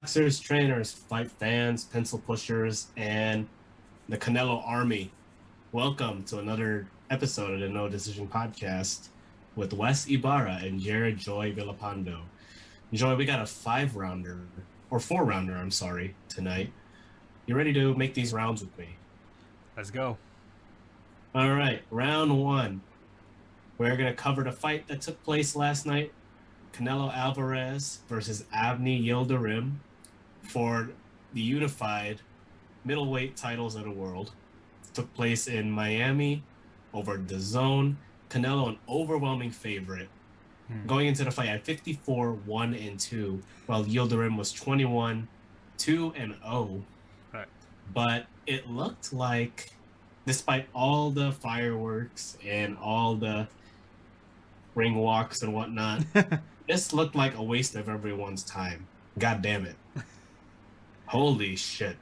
boxers, trainers, fight fans, pencil pushers, and the Canelo Army. Welcome to another episode of the No Decision Podcast with Wes Ibarra and Jared Joy Villapando. Joy, we got a four rounder, I'm sorry, tonight. You ready to make these rounds with me? Let's go. All right, round one. We're going to cover the fight that took place last night. Canelo Alvarez versus Avni Yildirim for the unified middleweight titles of the world. Took place in Miami over the zone. Canelo, an overwhelming favorite. Going into the fight at 54-1-2, while Yildirim was 21-2-0. Right. But it looked like, despite all the fireworks and all the ring walks and whatnot, this looked like a waste of everyone's time. God damn it. Holy shit.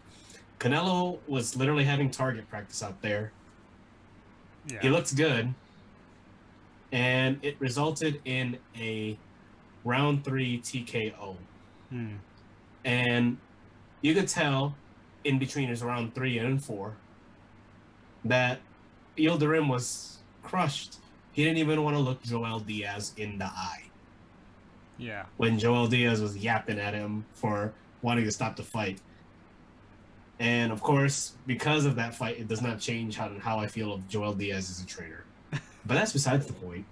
Canelo was literally having target practice out there. Yeah. He looked good. And it resulted in a round 3 TKO. And you could tell in between his round 3 and 4 that Yildirim was crushed. He didn't even want to look Joel Diaz in the eye. Yeah. When Joel Diaz was yapping at him for wanting to stop the fight. And of course, because of that fight, it does not change how I feel of Joel Diaz as a trainer. But that's besides the point.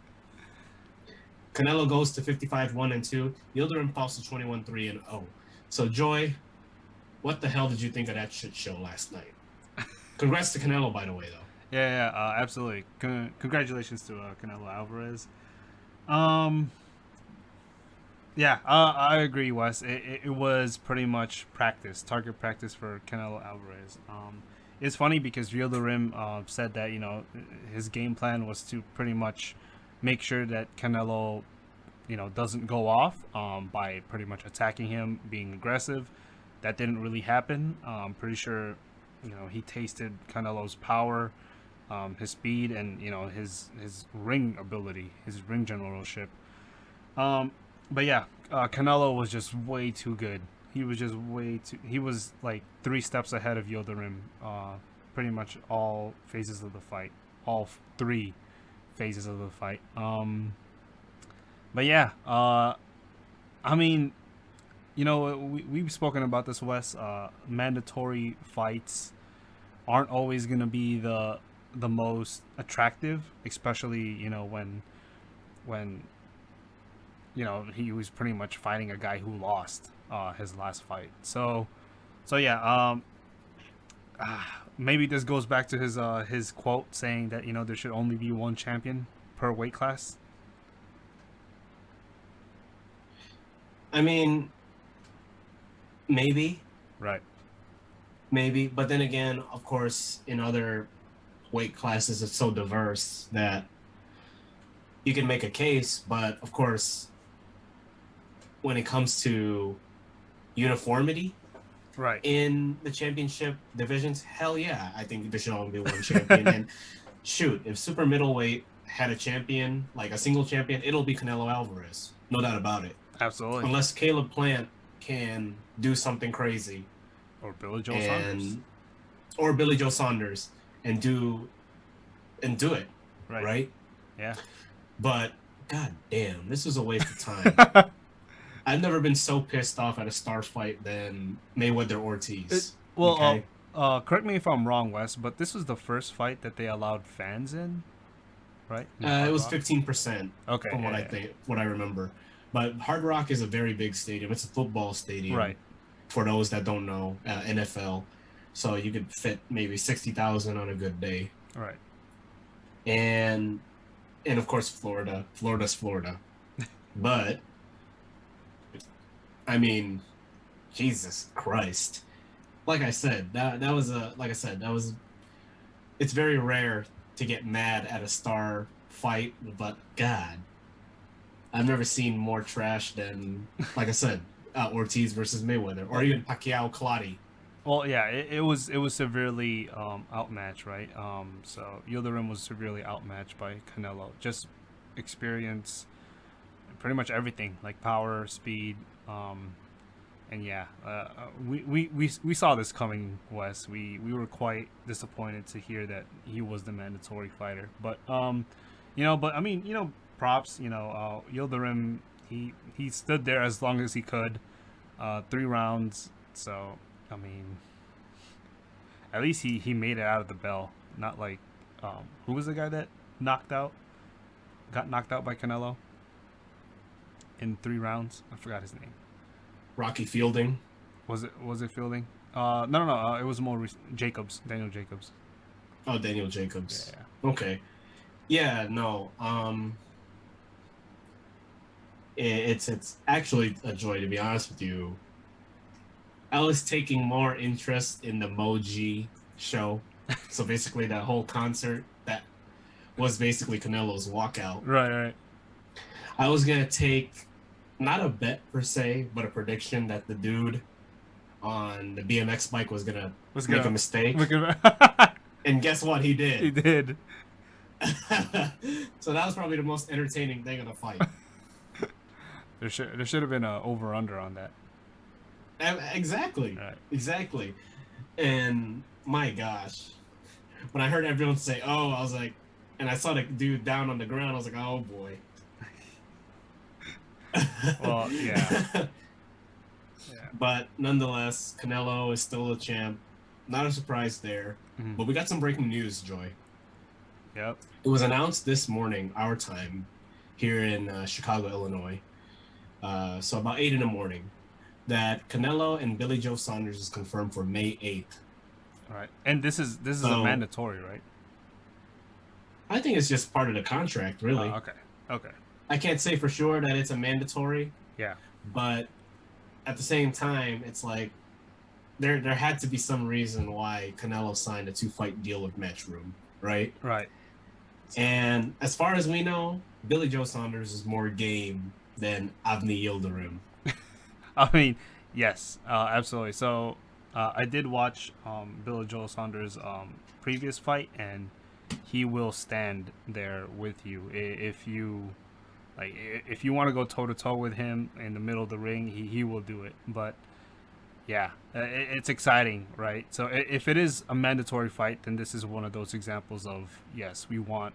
Canelo goes to 55-1-2. Yildirim falls to 21-3-0. So, Joy, what the hell did you think of that shit show last night? Congrats to Canelo, by the way, though. Yeah, absolutely. Congratulations to Canelo Alvarez. Yeah, I agree, Wes. It was pretty much target practice for Canelo Alvarez. It's funny because Yildirim said that, his game plan was to pretty much make sure that Canelo, doesn't go off by pretty much attacking him, being aggressive. That didn't really happen. I'm pretty sure, he tasted Canelo's power, his speed, and, his ring ability, his ring generalship. But yeah, Canelo was just way too good. He was like 3 steps ahead of Yildirim, pretty much all phases of the fight. All 3 phases of the fight. But yeah, I mean, we've spoken about this, Wes. Mandatory fights aren't always going to be the most attractive, especially, when he was pretty much fighting a guy who lost his last fight. So yeah, maybe this goes back to his quote saying that there should only be one champion per weight class. I mean, maybe. Right. Maybe. But then again, of course, in other weight classes, it's so diverse that you can make a case. But, of course, when it comes to uniformity right in the championship divisions, hell yeah, I think there should only be one champion. And shoot, if super middleweight had a champion, like a single champion, it'll be Canelo Alvarez. No doubt about it. Absolutely. Unless Caleb Plant can do something crazy. Or Billy Joe Saunders. Or Billy Joe Saunders and do it. Right? Yeah. But god damn, this was a waste of time. I've never been so pissed off at a star fight than Mayweather Ortiz. Correct me if I'm wrong, Wes, but this was the first fight that they allowed fans in, right? It was 15%. Okay. From what I remember. But Hard Rock is a very big stadium. It's a football stadium. Right. For those that don't know, NFL. So you could fit maybe 60,000 on a good day. Right. And of course Florida. Florida's Florida. But I mean, Jesus Christ. Like I said, it's very rare to get mad at a star fight, but God, I've never seen more trash than, like I said, Ortiz versus Mayweather, or even Pacquiao Claudio. Well, yeah, it was severely outmatched, right? So Yildirim was severely outmatched by Canelo. Just experience, pretty much everything, like power, speed, And yeah, we saw this coming, Wes. We were quite disappointed to hear that he was the mandatory fighter. But but I mean, props. Yildirim, he stood there as long as he could, 3 rounds. So I mean, at least he made it out of the bell. Not like who was the guy that got knocked out by Canelo in 3 rounds? I forgot his name. Rocky Fielding. Was it Fielding? No. It was more Jacobs, Daniel Jacobs. Oh, Daniel Jacobs. Yeah. Okay. Yeah. No. It's actually a joy, to be honest with you. I was taking more interest in the Moji show. So basically, that whole concert that was basically Canelo's walkout. Right. I was gonna take not a bet per se, but a prediction that the dude on the BMX bike was gonna make a mistake. And guess what? He did. He did. So that was probably the most entertaining thing of the fight. There should have been a over under on that. Exactly. Right. Exactly. And my gosh, when I heard everyone say, "Oh," I was like, and I saw the dude down on the ground, I was like, "Oh boy." Well, yeah. But nonetheless, Canelo is still a champ. Not a surprise there. Mm-hmm. But we got some breaking news, Joy. Yep. It was announced this morning, our time, here in Chicago, Illinois. So about 8 in the morning, that Canelo and Billy Joe Saunders is confirmed for May 8th. All right. And this is a mandatory, right? I think it's just part of the contract, really. Okay. I can't say for sure that it's a mandatory. Yeah. But at the same time, it's like there had to be some reason why Canelo signed a 2-fight deal with Matchroom, right? Right. And as far as we know, Billy Joe Saunders is more game than Avni Yildirim. I mean, yes, absolutely. So I did watch Billy Joe Saunders' previous fight, and he will stand there with you if you want to go toe to toe with him in the middle of the ring. He will do it. But yeah, it's exciting, right? So if it is a mandatory fight, then this is one of those examples of, yes, we want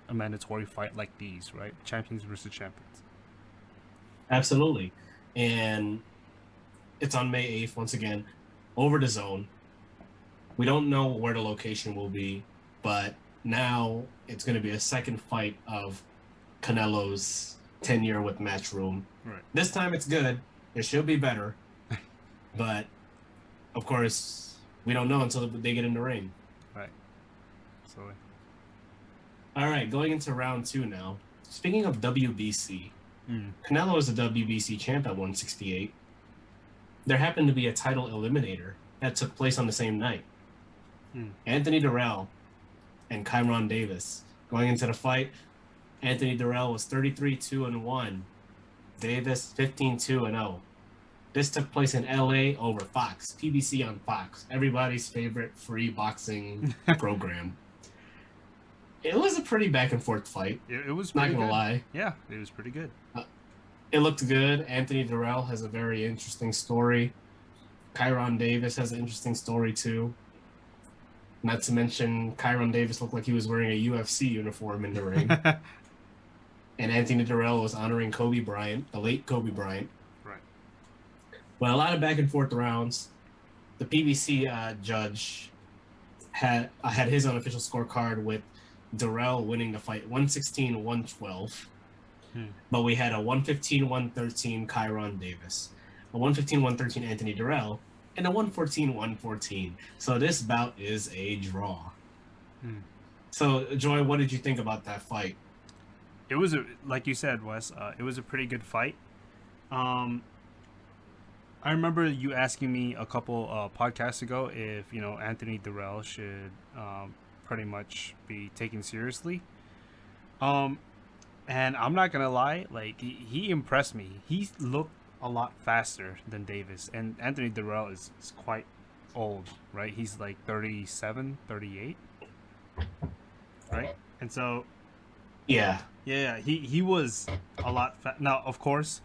a mandatory fight like these, right? Champions versus champions. Absolutely. And it's on May 8th, once again, over the zone. We don't know where the location will be, but now it's going to be a second fight of Canelo's tenure with Matchroom. Right. This time it's good. It should be better. But, of course, we don't know until they get in the ring. Right. Absolutely. All right, going into round 2 now. Speaking of WBC, Canelo is the WBC champ at 168. There happened to be a title eliminator that took place on the same night. Anthony Dirrell and Kyron Davis. Going into the fight, Anthony Dirrell was 33-2-1. Davis 15-2-0. This took place in LA over Fox, PBC on Fox, everybody's favorite free boxing program. It was a pretty back and forth fight. It was not pretty gonna good. lie. Yeah, it was pretty good. It looked good. Anthony Dorell has a very interesting story. Kyron Davis has an interesting story too. Not to mention, Kyron Davis looked like he was wearing a UFC uniform in the ring. And Anthony Dirrell was honoring Kobe Bryant, the late Kobe Bryant. Right. Well, a lot of back and forth rounds. The PBC judge had his unofficial scorecard with Dirrell winning the fight 116-112. But we had a 115-113 Kyron Davis, a 115-113 Anthony Dirrell, and a 114-114. So this bout is a draw. So, Joy, what did you think about that fight? It was, like you said, Wes, it was a pretty good fight. I remember you asking me a couple podcasts ago if, Anthony Dirrell should pretty much be taken seriously. And I'm not gonna lie, like he impressed me. He looked a lot faster than Davis, and Anthony Dirrell is quite old, right? He's like 37, 38, right? And so yeah, he was a lot now, of course,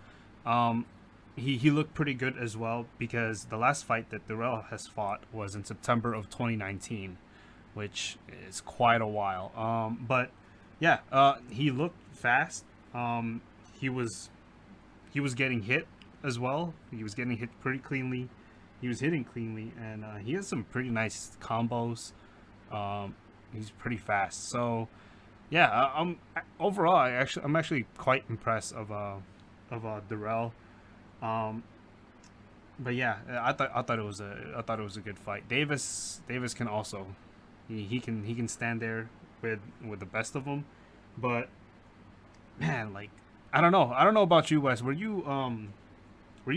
he looked pretty good as well because the last fight that Dirrell has fought was in September of 2019, which is quite a while. But yeah, he looked fast. He was getting hit as well. He was getting hit pretty cleanly. He was hitting cleanly, and he has some pretty nice combos. He's pretty fast. So yeah, overall I'm actually quite impressed of Dirrell. Um, but yeah, I thought it was a good fight. Davis can also he can stand there with the best of them, but man, like I don't know about you, Wes. Were you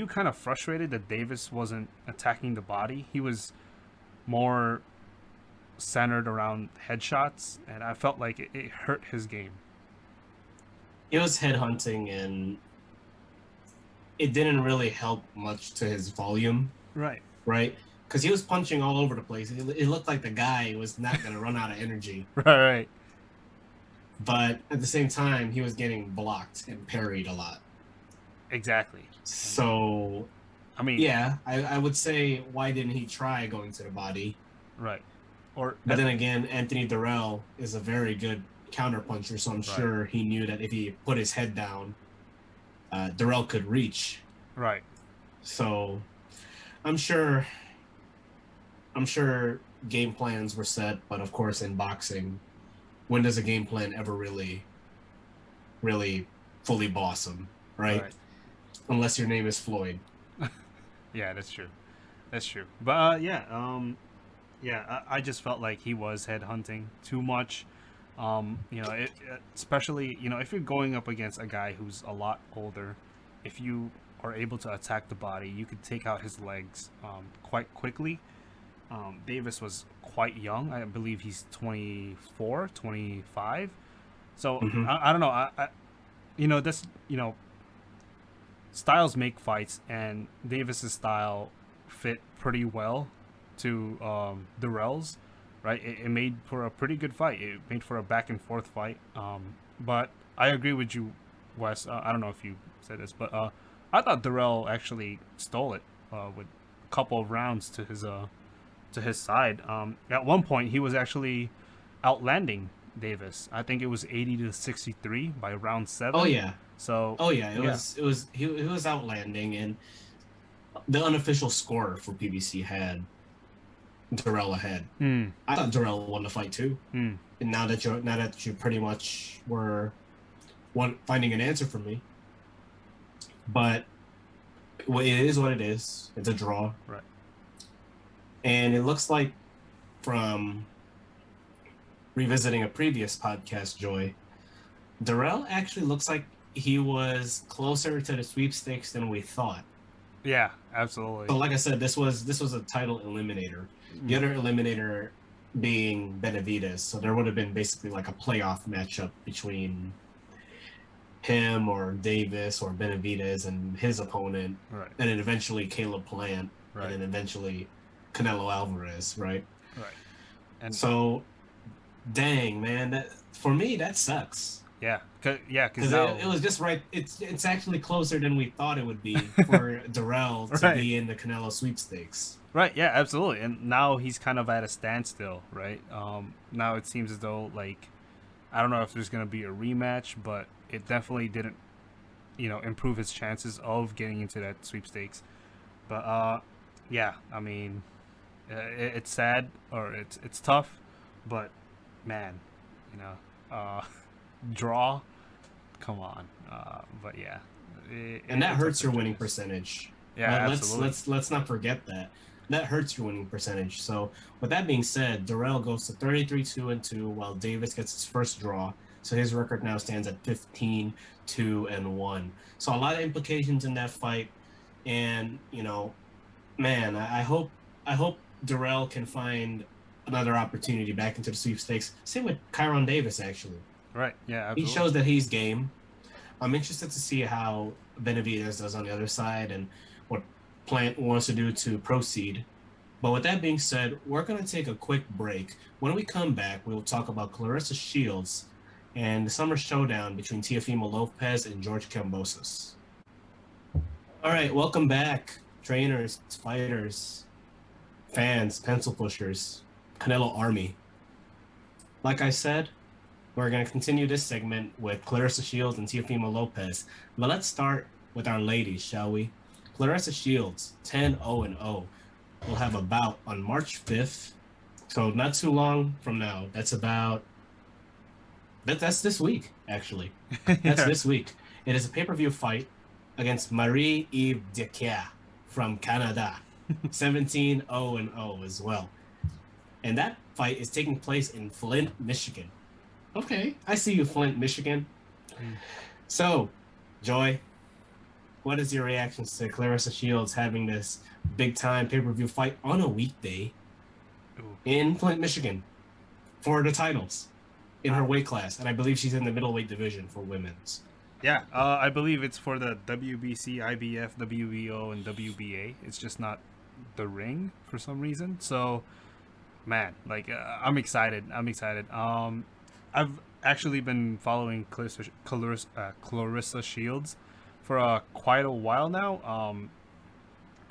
kind of frustrated that Davis wasn't attacking the body? He was more centered around headshots, and I felt like it hurt his game. It was headhunting, and it didn't really help much to his volume, Right. right? Because he was punching all over the place. It looked like the guy was not going to run out of energy. Right. But at the same time, he was getting blocked and parried a lot. Exactly. So, I mean, yeah, I would say, why didn't he try going to the body? right. Or But then again, Anthony Dirrell is a very good counterpuncher, so I'm sure he knew that if he put his head down, Dirrell could reach. right. So I'm sure game plans were set, but of course in boxing, when does a game plan ever really fully blossom, right? Unless your name is Floyd. Yeah, that's true. That's true. But I just felt like he was headhunting too much. Especially if you're going up against a guy who's a lot older, if you are able to attack the body, you could take out his legs quite quickly. Davis was quite young. I believe he's 24, 25. So I don't know. This styles make fights, and Davis's style fit pretty well to Dirrell's. Right, it made for a pretty good fight. It made for a back and forth fight. But I agree with you, Wes. I don't know if you said this, but I thought Dirrell actually stole it with a couple of rounds to his side. At one point, he was actually outlanding Davis. I think it was 80-63 by round 7. Oh yeah. So. Oh yeah, he was outlanding, and the unofficial score for PBC had Dorell ahead. I thought Dorell won the fight too. And now that you pretty much were finding an answer for me, but it is what it is. It's a draw, right? And it looks like, from revisiting a previous podcast, Joy, Dorell actually looks like he was closer to the sweepstakes than we thought. Yeah, absolutely. So like I said, this was a title eliminator. The other eliminator being Benavidez. So there would have been basically like a playoff matchup between him or Davis or Benavidez and his opponent. Right. And then eventually Caleb Plant. Right. And then eventually Canelo Alvarez, right? Right. And so, dang, man, for me, that sucks. Yeah, because it was just right. It's actually closer than we thought it would be for Dorell to be in the Canelo sweepstakes. Right. Yeah. Absolutely. And now he's kind of at a standstill, right? Now it seems as though, like, I don't know if there's gonna be a rematch, but it definitely didn't, improve his chances of getting into that sweepstakes. But yeah, I mean, it's sad, or it's tough, but man, draw, come on. But yeah, and that hurts your winning percentage. Yeah, absolutely. Let's not forget that hurts your winning percentage. So with that being said, Dorell goes to 33-2-2, while Davis gets his first draw. So his record now stands at 15-2-1. So a lot of implications in that fight, and man, I hope Dorell can find another opportunity back into the sweepstakes. Same with Kyron Davis, actually. Right. Yeah. Absolutely. He shows that he's game. I'm interested to see how Benavidez does on the other side and what Plant wants to do to proceed. But with that being said, we're going to take a quick break. When we come back, we'll talk about Clarissa Shields and the summer showdown between Teofimo Lopez and George Cambos. All right, welcome back, trainers, fighters, fans, pencil pushers, Canelo Army. Like I said, we're going to continue this segment with Clarissa Shields and Teofimo Lopez. But let's start with our ladies, shall we? Clarissa Shields, 10-0-0, will have a bout on March 5th. So not too long from now. That's this week, actually. That's Yeah. this week. It is a pay-per-view fight against Marie-Eve Decare from Canada, 17-0-0 as well. And that fight is taking place in Flint, Michigan. Okay, I see you, Flint, Michigan. Mm. So, Joy, what is your reactions to Clarissa Shields having this big time pay per view fight on a weekday Ooh. in Flint, Michigan for the titles in her weight class? And I believe she's in the middleweight division for women's. Yeah, I believe it's for the WBC, IBF, WBO, and WBA. It's just not the ring for some reason. So, man, like I'm excited. I'm excited. I've actually been following Clarissa Shields for quite a while now.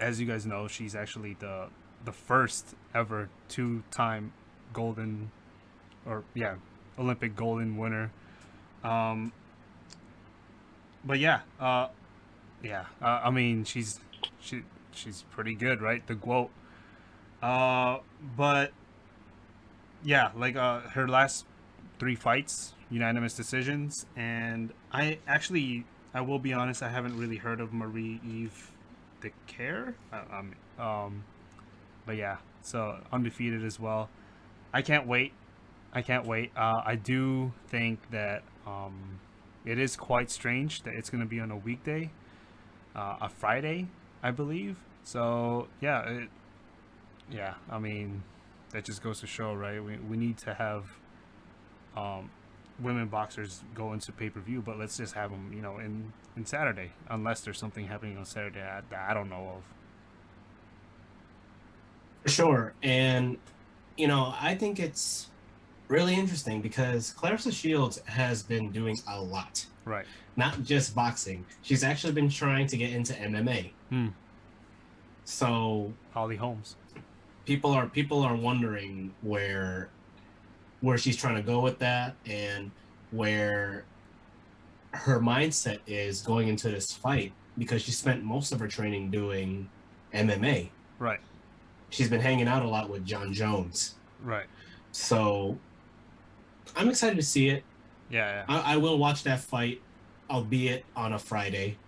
As you guys know, she's actually the first ever two-time golden, or yeah, Olympic golden winner. Um, but yeah, I mean, she's pretty good, right? The Gwoat. But yeah, like her last three fights, unanimous decisions, and I will be honest, I haven't really heard of Marie Eve Decare. But yeah, so undefeated as well. I can't wait. I can't wait. I do think that it is quite strange that it's going to be on a weekday, a Friday, I believe. So yeah. I mean, that just goes to show, right? We need to have um, women boxers go into pay per view, but let's just have them, in Saturday, unless there's something happening on Saturday that I don't know of. For sure. And, I think it's really interesting because Clarissa Shields has been doing a lot, Right. not just boxing. She's actually been trying to get into MMA. Hmm. So Holly Holmes. people are wondering where she's trying to go with that and where her mindset is going into this fight because she spent most of her training doing MMA. Right. She's been hanging out a lot with John Jones. Right. So I'm excited to see it. Yeah. I will watch that fight, albeit on a Friday.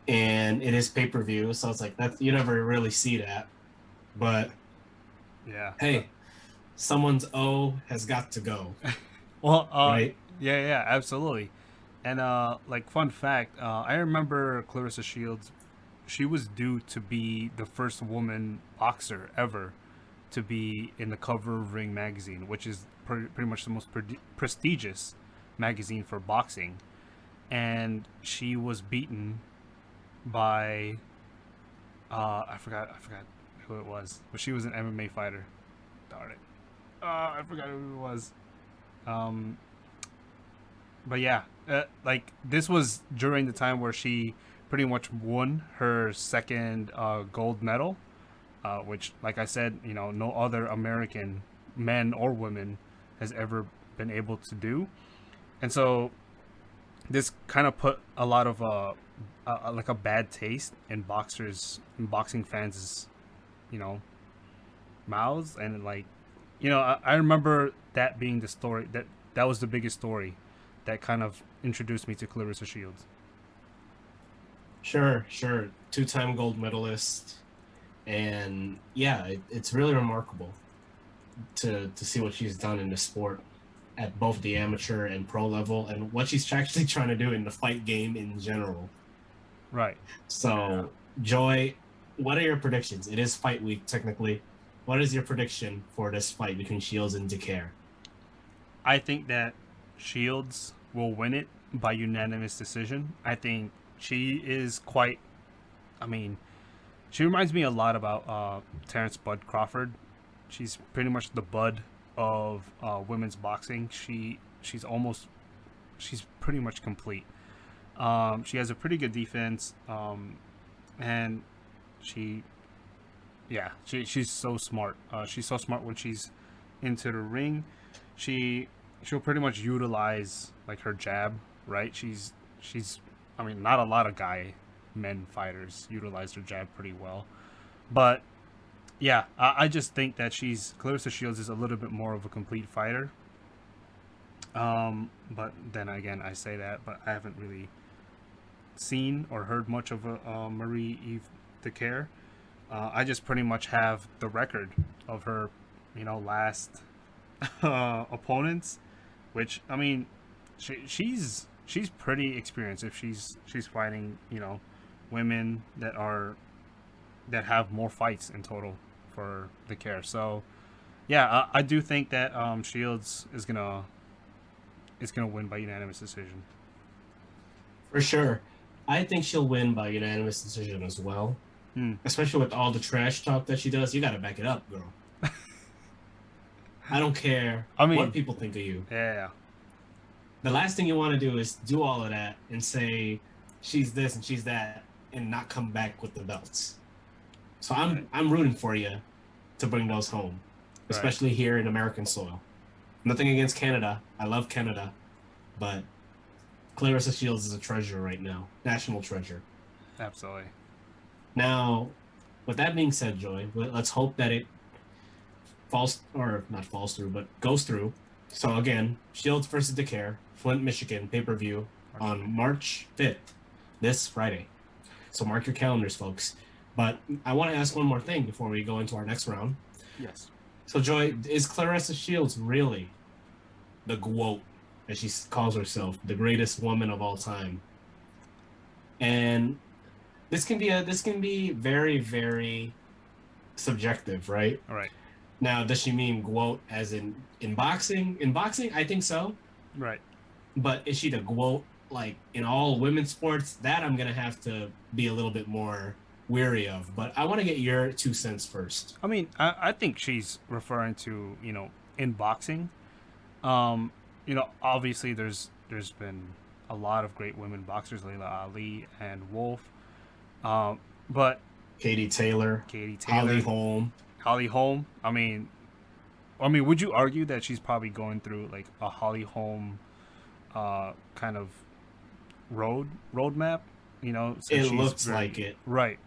And it is pay-per-view, so it's like that you never really see that. But Yeah. hey, someone's O has got to go. Well, right? yeah, absolutely. And like fun fact, I remember Clarissa Shields. She was due to be the first woman boxer ever to be in the cover of Ring magazine, which is pretty much the most prestigious magazine for boxing. And she was beaten by I forgot who it was, but she was an MMA fighter. Darn it. I forgot who it was. But yeah, like this was during the time where she pretty much won her second gold medal, which, like I said, no other American men or women has ever been able to do, and so this kind of put a lot of like a bad taste in boxing fans', mouths, and like, I remember that being the story that was the biggest story that kind of introduced me to Clarissa Shields. Sure. Two-time gold medalist. And yeah, it's really remarkable to see what she's done in the sport at both the amateur and pro level and what she's actually trying to do in the fight game in general. Right. So, yeah. Joy, what are your predictions? It is fight week, technically. What is your prediction for this fight between Shields and Decare? I think that Shields will win it by unanimous decision. I think she is quite. I mean, she reminds me a lot about Terrence Bud Crawford. She's pretty much the Bud of women's boxing. She's pretty much complete. She has a pretty good defense, and she, she's so smart. She's so smart when she's into the ring. She'll pretty much utilize like her jab, right? She's I mean, not a lot of men fighters utilize their jab pretty well, but yeah, I just think that Clarissa Shields is a little bit more of a complete fighter. But then again, I say that, but I haven't really seen or heard much of Marie Eve Decare. I just pretty much have the record of her, last opponents, which I mean, she's pretty experienced if she's fighting women that have more fights in total for Decare. So yeah, I do think that Shields is gonna win by unanimous decision. For sure. I think she'll win by unanimous decision as well. Especially with all the trash talk that she does. You got to back it up, girl. I don't care what people think of you. Yeah. The last thing you want to do is do all of that and say she's this and she's that and not come back with the belts. So I'm rooting for you to bring those home, especially here in American soil. Nothing against Canada. I love Canada, but Clarissa Shields is a treasure right now. National treasure. Absolutely. Now, with that being said, Joy, let's hope that it goes through. So again, Shields versus Decare, Flint, Michigan, pay-per-view on March 5th, this Friday. So mark your calendars, folks. But I want to ask one more thing before we go into our next round. Yes. So, Joy, is Clarissa Shields really the Gwoat, as she calls herself, the greatest woman of all time? And this can be very, very subjective, right? All right. Now, does she mean Gwoat as in boxing? In boxing, I think so. Right. But is she the Gwoat like in all women's sports? That I'm gonna have to be a little bit more weary of. But I want to get your 2 cents first. I mean, I think she's referring to in boxing. Obviously there's been a lot of great women boxers, Layla Ali and Wolf. But Katie Taylor, Holly Holm. I mean, would you argue that she's probably going through like a Holly Holm kind of roadmap? It looks like it. Right.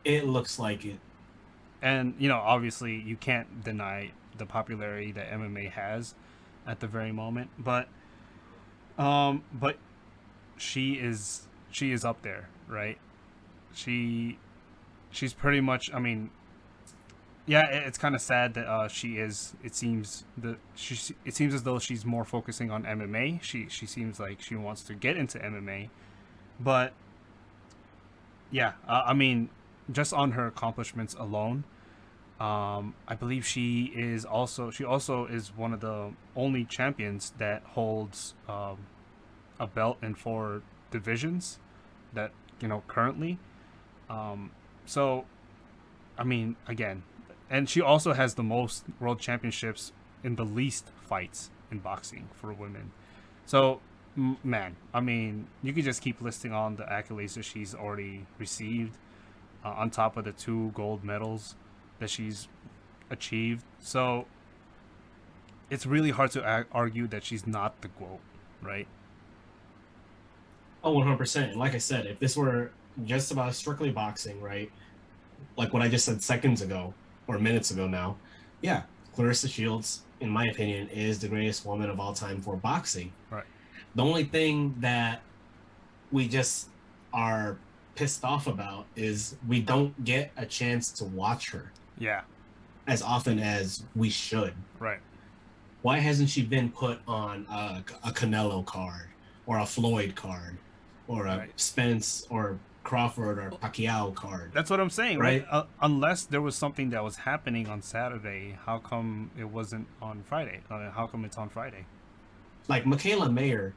It looks like it. And obviously you can't deny the popularity that MMA has at the very moment, but she is up there, right? She's pretty much. I mean, yeah, it's kind of sad that she is. It seems as though she's more focusing on MMA. She seems like she wants to get into MMA, but yeah, I mean, just on her accomplishments alone, I believe she also is one of the only champions that holds a belt in 4 divisions that currently. So, I mean, again, and she also has the most world championships in the least fights in boxing for women. So, man, I mean, you could just keep listing on the accolades that she's already received, on top of the 2 gold medals that she's achieved. So, it's really hard to argue that she's not the Gwoat, right? Oh, 100%. Like I said, if this were just about strictly boxing, right? Like what I just said seconds ago or minutes ago now, yeah, Clarissa Shields, in my opinion, is the greatest woman of all time for boxing. Right. The only thing that we just are pissed off about is we don't get a chance to watch her. Yeah. As often as we should. Right. Why hasn't she been put on a Canelo card or a Floyd card or a Spence or Crawford or Pacquiao card? That's what I'm saying, right? Unless there was something that was happening on Saturday, how come it wasn't on Friday? How come it's on Friday? Like Michaela Mayer.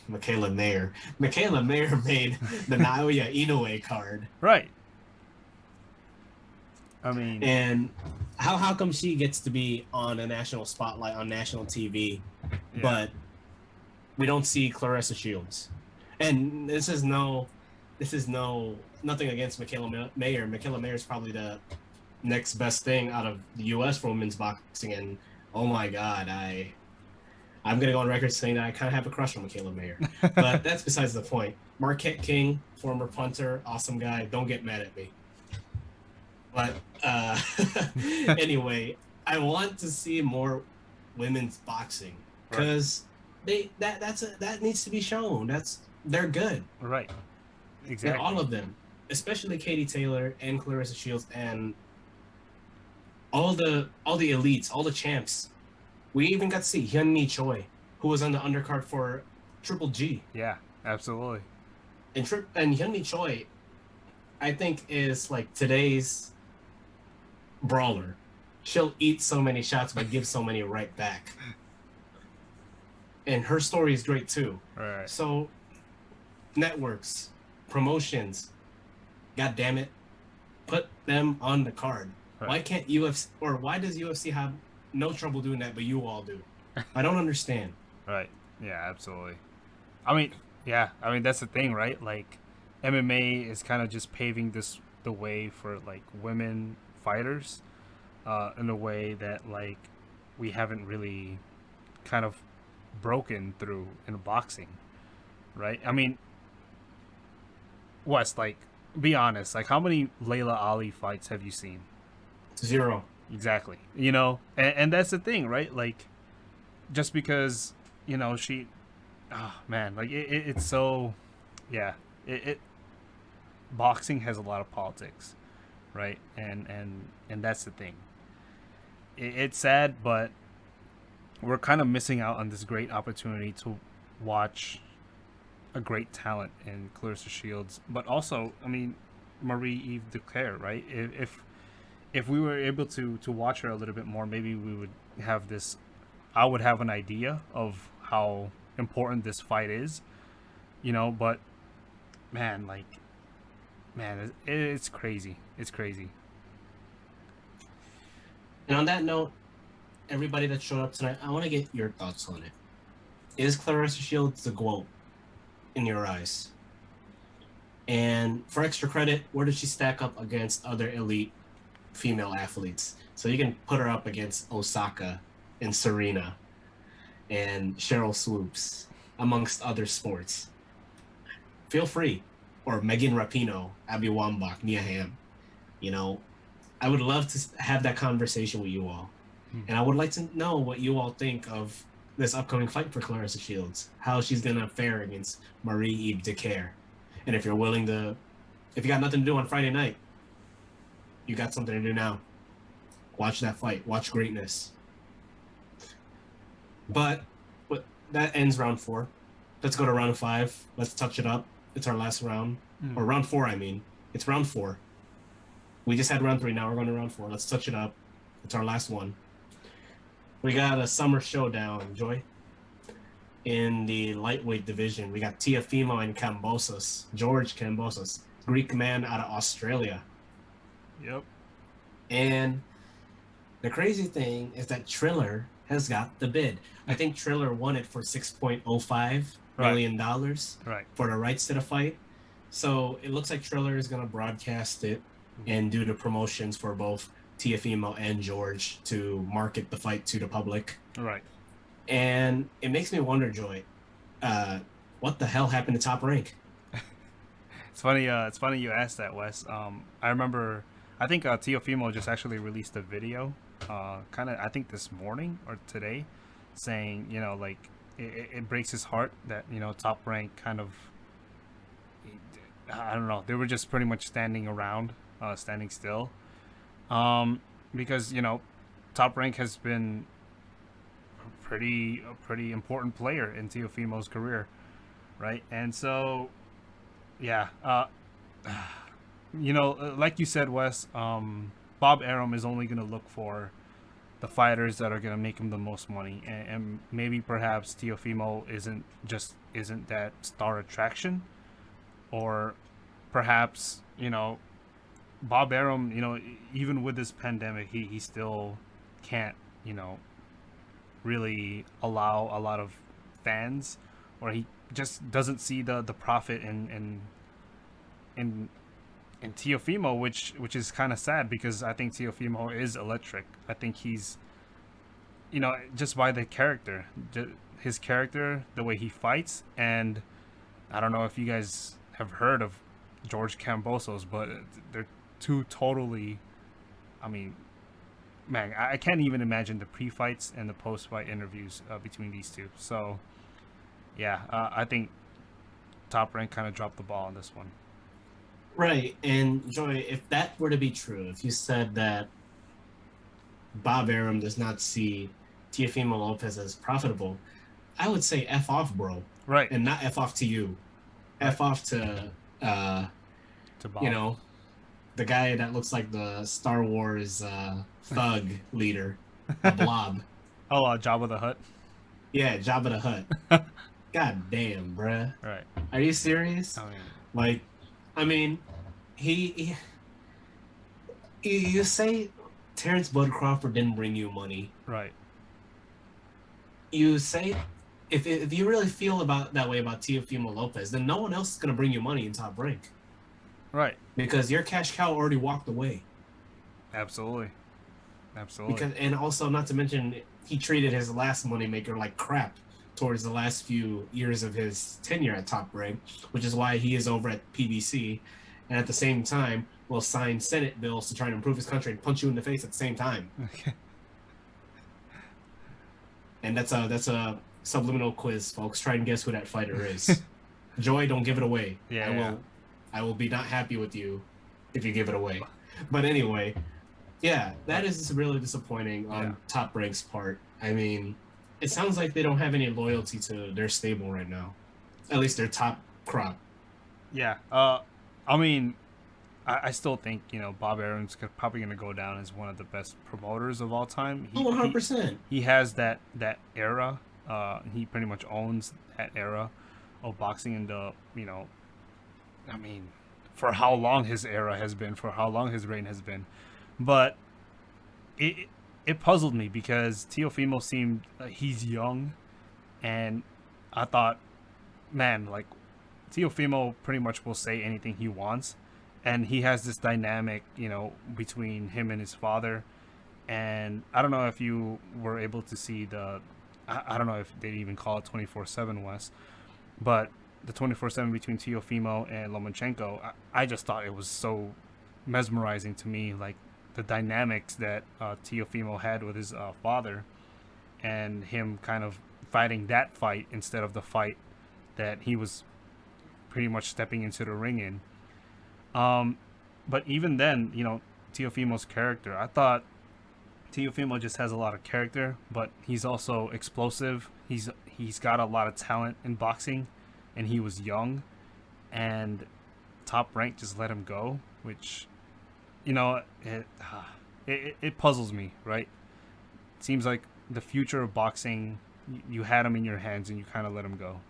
Michaela Mayer made the Naoya Inoue card. Right. I mean, and how come she gets to be on a national spotlight on national TV, but we don't see Clarissa Shields? And this is no nothing against Michaela Mayer. Michaela Mayer is probably the next best thing out of the U.S. for women's boxing, and oh my God, I'm gonna go on record saying that I kind of have a crush on Michaela Mayer, but that's besides the point. Marquette King, former punter, awesome guy. Don't get mad at me. But anyway, I want to see more women's boxing Right. because that needs to be shown. They're good. Right. And Exactly. all of them, especially Katie Taylor and Clarissa Shields and all the elites, all the champs. We even got to see Hyun-Mi Choi, who was on the undercard for Triple G. Yeah. Absolutely. And Hyun-Mi Choi, I think, is like today's brawler. She'll eat so many shots but give so many right back. And her story is great too. Right. So networks, promotions, god damn it, put them on the card. Right. Why can't UFC, or why does UFC have no trouble doing that, but you all do? I don't understand. Right. Yeah, absolutely. I mean, yeah, I mean that's the thing, right? Like MMA is kind of just paving the way for like women fighters in a way that like we haven't really kind of broken through in boxing, right? I mean, Wes, like be honest, like how many Layla Ali fights have you seen? Zero. Exactly. You know, and that's the thing, right? Like just because, you know, she oh man, like it's so yeah, it boxing has a lot of politics, right? And that's the thing. It's sad, but we're kind of missing out on this great opportunity to watch a great talent in Clarissa Shields, but also, I mean, Marie Eve Decare, right? If we were able to watch her a little bit more, maybe we would have this. I would have an idea of how important this fight is, you know. But man, like, man, it's crazy. It's crazy. And on that note, everybody that showed up tonight, I want to get your thoughts on it. Is Clarissa Shields the Gwoat in your eyes? And for extra credit, where does she stack up against other elite female athletes? So you can put her up against Osaka and Serena and Cheryl Swoops, amongst other sports. Feel free. Or Megan Rapinoe, Abby Wambach, Mia Hamm. You know, I would love to have that conversation with you all. And I would like to know what you all think of this upcoming fight for Clarissa Shields, how she's going to fare against Marie Eve Decare. And if you're willing to, if you got nothing to do on Friday night, you got something to do now. Watch that fight. Watch greatness. But that ends round 4. Let's go to round 5. Let's touch it up. It's our last round. Or round 4, I mean. It's round 4. We just had round 3. Now we're going to round 4. Let's touch it up. It's our last one. We got a summer showdown, Joy. In the lightweight division, we got Tiafimo and Cambos. George Cambos, Greek man out of Australia. Yep. And the crazy thing is that Triller has got the bid. I think Triller won it for $6.05 million Right. for the rights to the fight. So it looks like Triller is going to broadcast it and do the promotions for both Tiafimo and George to market the fight to the public. Right. And it makes me wonder, Joy, what the hell happened to Top Rank? It's funny. It's funny you asked that, Wes. I remember. I think Tiafimo just actually released a video, kind of. I think this morning or today, saying like it breaks his heart that Top Rank kind of. I don't know. They were just pretty much standing around, standing still, because Top Rank has been a pretty important player in Tiafimo's career, right? And so, yeah, like you said, Wes, Bob Arum is only going to look for the fighters that are going to make him the most money, and maybe perhaps Tiafimo isn't that star attraction, or perhaps Bob Arum, even with this pandemic, he still can't really allow a lot of fans, or he just doesn't see the profit in in Teofimo, which is kind of sad because I think Teofimo is electric. I think he's, just by the character, his character, the way he fights, and I don't know if you guys have heard of George Cambosos, but they're two totally. I mean, man, I can't even imagine the pre-fights and the post-fight interviews between these two. So, yeah, I think Top Rank kind of dropped the ball on this one. Right. And Joy, if that were to be true, if you said that Bob Arum does not see Teofimo Lopez as profitable, I would say F off, bro. Right. And not F off to you. F off to Bob. The guy that looks like the Star Wars thug leader, a blob. Oh, Jabba the Hutt. Yeah, Jabba the Hutt. God damn, bruh. Right. Are you serious? Oh, yeah. Like, I mean, you say Terrence Bud Crawford didn't bring you money. Right. You say if you really feel about that way about Teofimo Lopez, then no one else is gonna bring you money in Top Rank. Right. Because your cash cow already walked away. Absolutely. Absolutely. And also, not to mention, he treated his last moneymaker like crap towards the last few years of his tenure at Top Rank, which is why he is over at PBC, and at the same time will sign Senate bills to try and improve his country and punch you in the face at the same time. Okay. And that's a subliminal quiz, folks. Try and guess who that fighter is. Joy, don't give it away. Yeah. I will be not happy with you if you give it away. But anyway, yeah, that is really disappointing on Top Rank's part. I mean, it sounds like they don't have any loyalty to their stable right now. At least their top crop. Yeah. I mean, I still think, Bob Arum's probably going to go down as one of the best promoters of all time. 100%. He has that era. He pretty much owns that era of boxing and I mean, for how long his era has been, for how long his reign has been. But it puzzled me because Teofimo seemed he's young, and I thought, man, like Teofimo pretty much will say anything he wants, and he has this dynamic, between him and his father. And I don't know if you were able to see I don't know if they even call it 24/7 West, but the 24/7 between Teofimo and Lomachenko, I just thought it was so mesmerizing to me, like the dynamics that Teofimo had with his father, and him kind of fighting that fight instead of the fight that he was pretty much stepping into the ring in. But even then, Teofimo's character, I thought Teofimo just has a lot of character, but he's also explosive. He's got a lot of talent in boxing, and he was young, and Top Rank just let him go, which, it puzzles me, right? It seems like the future of boxing, you had him in your hands and you kind of let him go.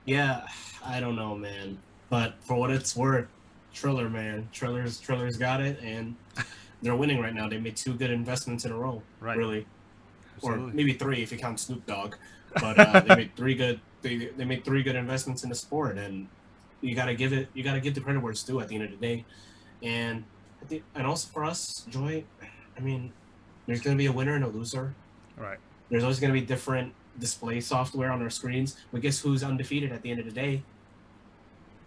Yeah, I don't know, man. But for what it's worth, Triller, man. Triller's got it, and they're winning right now. They made 2 good investments in a row, right? Really. Absolutely. Or maybe 3 if you count Snoop Dogg. But they made 3 good. They made 3 good investments in the sport, and you gotta give the credit where it's due at the end of the day. And also for us, Joy, I mean, there's gonna be a winner and a loser. Right. There's always gonna be different display software on our screens. But guess who's undefeated at the end of the day?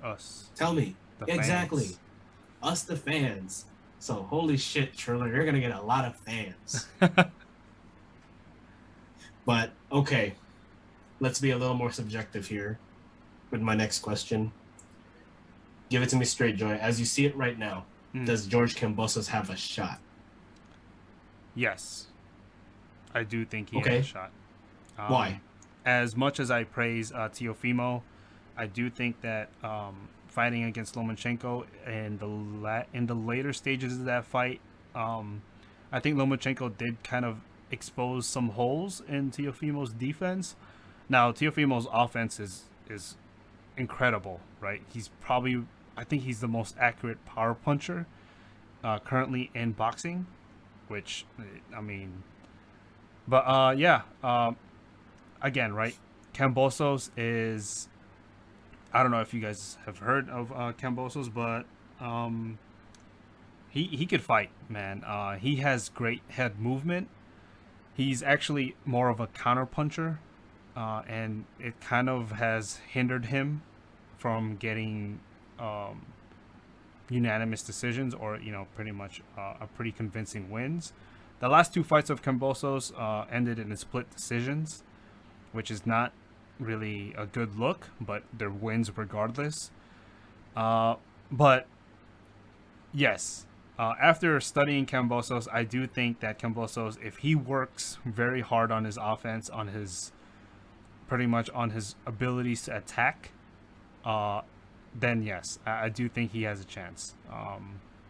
Us. Tell me. Exactly. Fans. Us, the fans. So holy shit, Triller, you're gonna get a lot of fans. But okay, let's be a little more subjective here with my next question. Give it to me straight, Joy. As you see it right now, does George Cambosos have a shot? Yes. I do think he has a shot. Why? As much as I praise Teofimo, I do think that fighting against Lomachenko in the later stages of that fight, I think Lomachenko did kind of expose some holes in Teofimo's defense. Now, Teofimo's offense is incredible, right? I think he's the most accurate power puncher currently in boxing, which, I mean, but again, right? Cambosos is, I don't know if you guys have heard of Cambosos, but he could fight, man. He has great head movement. He's actually more of a counter puncher, and it kind of has hindered him from getting unanimous decisions or pretty much a pretty convincing wins. The last two fights of Cambosos ended in split decisions, which is not really a good look, but they're wins regardless. But yes, after studying Cambosos, I do think that Cambosos, if he works very hard on his offense, on his pretty much on his abilities to attack, then yes, I do think he has a chance.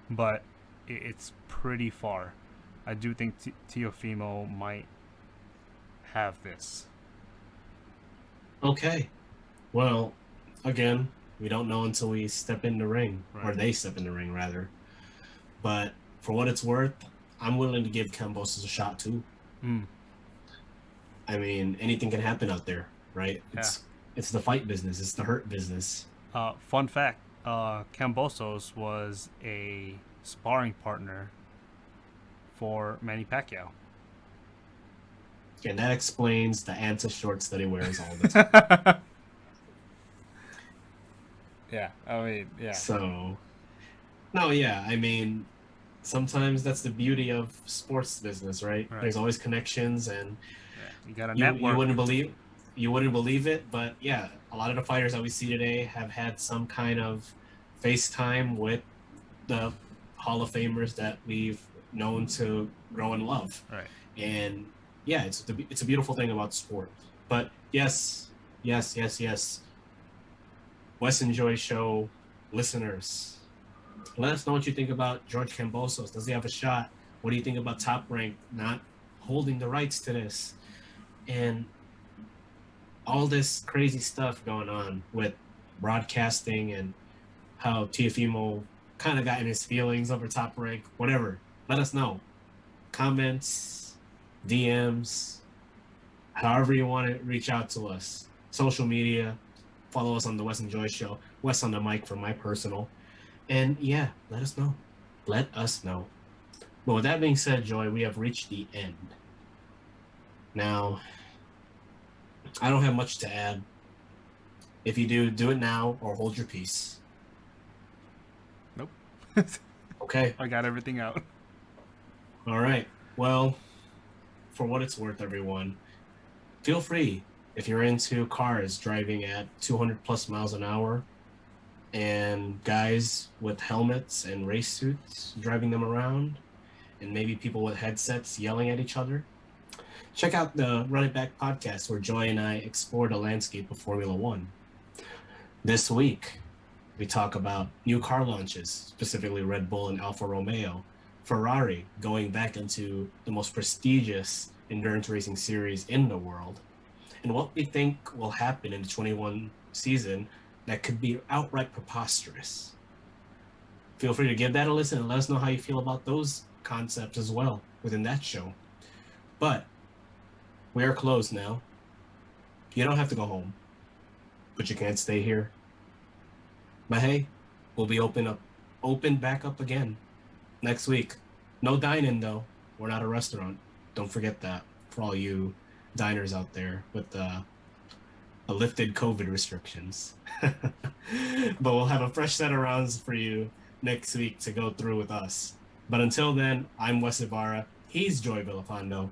But it's pretty far. I do think Teofimo might have this. Okay. Well, again, we don't know until we step in the ring, or they step in the ring, rather. But for what it's worth, I'm willing to give Cambos a shot, too. I mean, anything can happen out there, right? It's the fight business. It's the hurt business. Fun fact, Cambosos was a sparring partner for Manny Pacquiao. And that explains the Anta shorts that he wears all the time. Yeah, I mean, yeah. So, no, yeah, I mean, sometimes that's the beauty of sports business, right? There's always connections, and you got a network. You wouldn't believe it, but yeah, a lot of the fighters that we see today have had some kind of FaceTime with the Hall of Famers that we've known to grow and love. Right. And yeah, it's a beautiful thing about sport. But yes. Wes and Joy Show listeners, let us know what you think about George Cambosos. Does he have a shot? What do you think about Top Rank not holding the rights to this? And all this crazy stuff going on with broadcasting and how Teofimo kind of got in his feelings over Top Rank, whatever. Let us know. Comments, DMs, however you want to reach out to us. Social media, follow us on the Wes and Joy Show. Wes on the mic for my personal. And yeah, let us know. Let us know. But with that being said, Joy, we have reached the end. Now, I don't have much to add. If you do it now or hold your peace. Nope. Okay. I got everything out. All right. Well, for what it's worth, everyone, feel free, if you're into cars driving at 200 plus miles an hour and guys with helmets and race suits driving them around, and maybe people with headsets yelling at each other, check out the Run It Back podcast where Joy and I explore the landscape of Formula One. This week, we talk about new car launches, specifically Red Bull and Alfa Romeo, Ferrari going back into the most prestigious endurance racing series in the world, and what we think will happen in the 21 season that could be outright preposterous. Feel free to give that a listen and let us know how you feel about those concepts as well within that show. But we are closed now. You don't have to go home, but you can't stay here. But hey, we'll be open back up again next week. No dining though. We're not a restaurant. Don't forget that for all you diners out there with the lifted COVID restrictions. But we'll have a fresh set of rounds for you next week to go through with us. But until then, I'm Wes Ibarra. He's Joy Villafando.